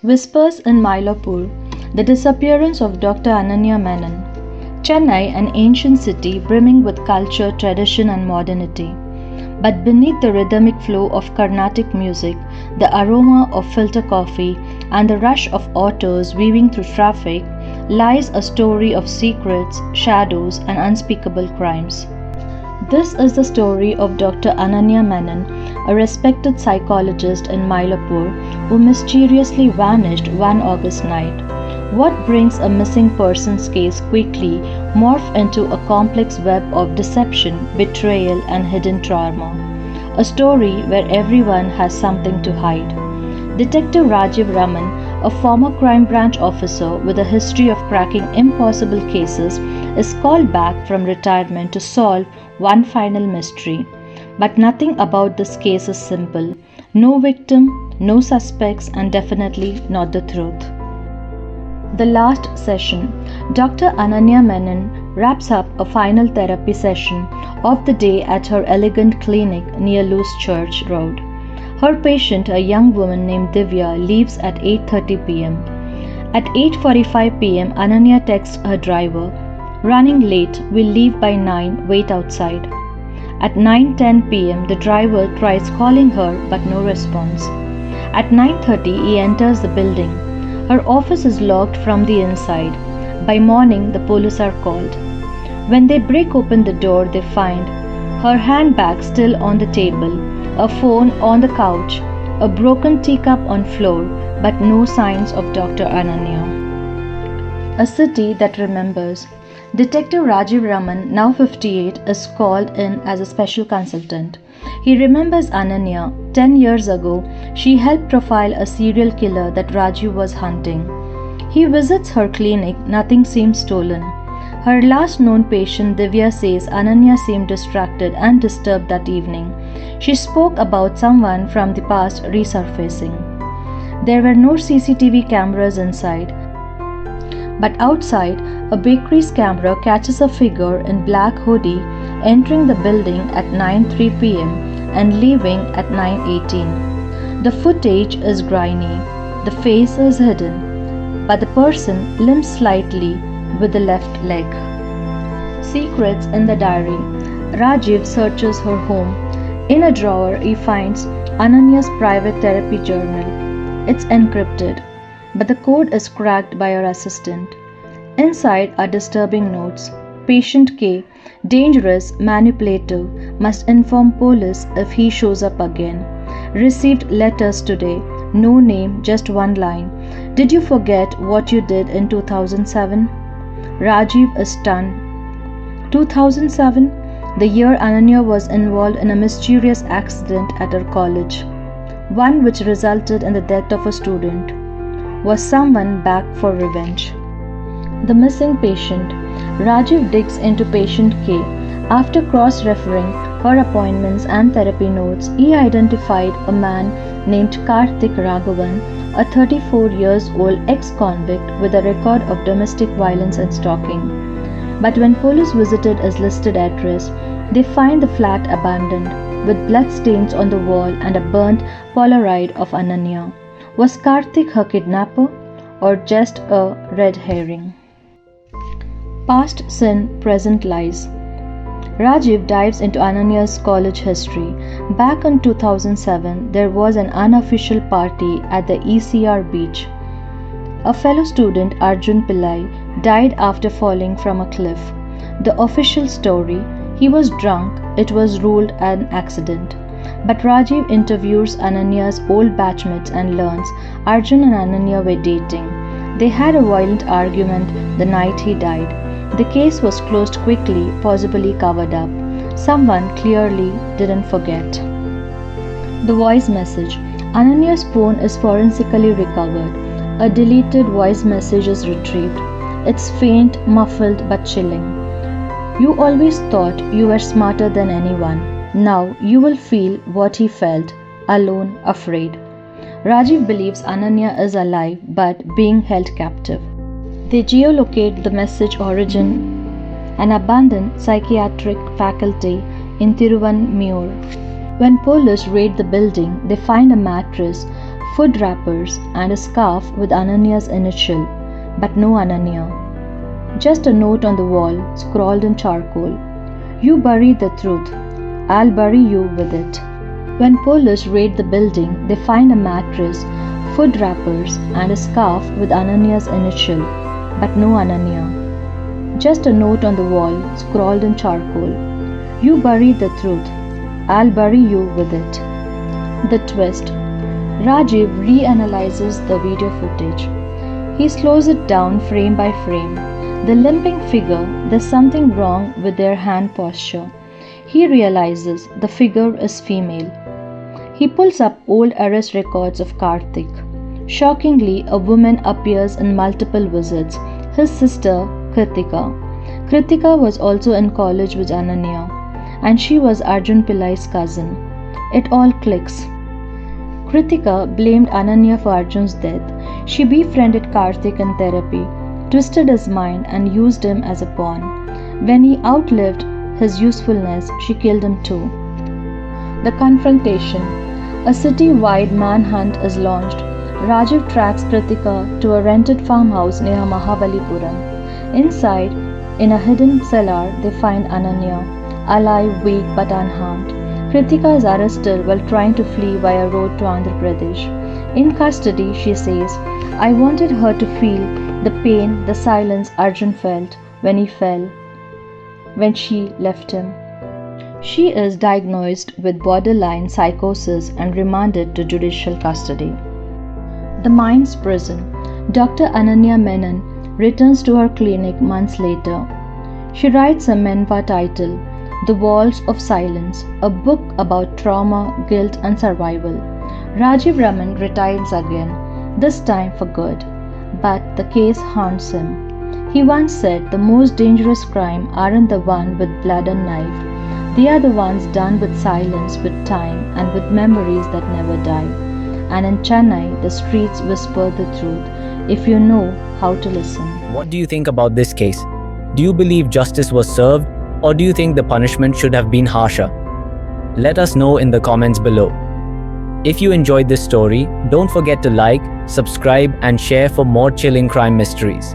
Whispers in Mylapore, the disappearance of Dr. Ananya Menon. Chennai, an ancient city brimming with culture, tradition, and modernity. But beneath the rhythmic flow of Carnatic music, the aroma of filter coffee, and the rush of autos weaving through traffic, lies a story of secrets, shadows, and unspeakable crimes. This is the story of Dr. Ananya Menon, a respected psychologist in Mylapore who mysteriously vanished one August night. What brings a missing persons case quickly morph into a complex web of deception, betrayal, and hidden trauma. A story where everyone has something to hide. Detective Rajiv Raman, a former crime branch officer with a history of cracking impossible cases, is called back from retirement to solve one final mystery. But nothing about this case is simple. No victim, no suspects, and definitely not the truth. The last session. Dr. Ananya Menon wraps up a final therapy session of the day at her elegant clinic near Loose Church Road. Her patient, a young woman named Divya, leaves at 8:30 p.m. At 8:45 p.m., Ananya texts her driver, "Running late, we'll leave by 9, wait outside." At 9:10 p.m., the driver tries calling her but no response. At 9:30, he enters the building. Her office is locked from the inside. By morning, the police are called. When they break open the door, they find her handbag still on the table, a phone on the couch, a broken teacup on floor, but no signs of Dr. Ananya. A city that remembers. Detective Rajiv Raman, now 58, is called in as a special consultant. He remembers Ananya. 10 years ago, she helped profile a serial killer that Rajiv was hunting. He visits her clinic, nothing seems stolen. Her last known patient, Divya, says Ananya seemed distracted and disturbed that evening. She spoke about someone from the past resurfacing. There were no CCTV cameras inside, but outside, a bakery's camera catches a figure in black hoodie entering the building at 9:03 p.m. and leaving at 9:18. The footage is grainy, the face is hidden, but the person limps slightly with the left leg. Secrets in the diary. Rajiv searches her home. In a drawer, he finds Ananya's private therapy journal. It's encrypted, but the code is cracked by her assistant. Inside are disturbing notes. Patient K, dangerous, manipulative, must inform police if he shows up again. Received letters today. No name, just one line. Did you forget what you did in 2007? Rajiv is stunned. 2007? The year Ananya was involved in a mysterious accident at her college. One which resulted in the death of a student. Was someone back for revenge? The missing patient. Rajiv digs into patient K. After cross-referring her appointments and therapy notes, he identified a man named Karthik Raghavan, a 34 years old ex-convict with a record of domestic violence and stalking. But when police visited his listed address, they find the flat abandoned, with blood stains on the wall and a burnt Polaroid of Ananya. Was Karthik her kidnapper or just a red herring? Past sin, present lies. Rajiv dives into Ananya's college history. Back in 2007, there was an unofficial party at the ECR beach. A fellow student, Arjun Pillai, died after falling from a cliff. The official story, he was drunk, it was ruled an accident. But Rajiv interviews Ananya's old batchmates and learns Arjun and Ananya were dating. They had a violent argument the night he died. The case was closed quickly, possibly covered up. Someone clearly didn't forget. The voice message. Ananya's phone is forensically recovered. A deleted voice message is retrieved. It's faint, muffled, but chilling. You always thought you were smarter than anyone. Now you will feel what he felt, alone, afraid. Rajiv believes Ananya is alive but being held captive. They geolocate the message origin, an abandoned psychiatric faculty in Tiruvanmiyur. When police raid the building, they find a mattress food wrappers, and a scarf with Ananya's initial, but no Ananya. Just a note on the wall, scrawled in charcoal. You buried the truth. I'll bury you with it. When police raid the building, they find a mattress, food wrappers, and a scarf with Ananya's initial, but no Ananya. Just a note on the wall, scrawled in charcoal. You buried the truth. I'll bury you with it. The twist. Rajiv reanalyzes the video footage. He slows it down frame by frame. The limping figure, there's something wrong with their hand posture. He realizes the figure is female. He pulls up old arrest records of Karthik. Shockingly, a woman appears in multiple visits. His sister, Kritika. Kritika was also in college with Ananya, and she was Arjun Pillai's cousin. It all clicks. Kritika blamed Ananya for Arjun's death. She befriended Karthik in therapy, twisted his mind, and used him as a pawn. When he outlived his usefulness, she killed him too. The confrontation. A city-wide manhunt is launched. Rajiv tracks Kritika to a rented farmhouse near Mahabalipuram. Inside, in a hidden cellar, they find Ananya, alive, weak but unharmed. Kritika is arrested while trying to flee via road to Andhra Pradesh. In custody, she says, I wanted her to feel the pain, the silence Arjun felt when she left him. She is diagnosed with borderline psychosis and remanded to judicial custody. The Mind's Prison. Dr. Ananya Menon returns to her clinic months later. She writes a memoir titled The Walls of Silence, a book about trauma, guilt, and survival. Rajiv Raman returns again, this time for good, but the case haunts him. He once said the most dangerous crime aren't the one with blood and knife. They are the ones done with silence, with time, and with memories that never die. And in Chennai, the streets whisper the truth, if you know how to listen. What do you think about this case? Do you believe justice was served, or do you think the punishment should have been harsher? Let us know in the comments below. If you enjoyed this story, don't forget to like, subscribe, and share for more chilling crime mysteries.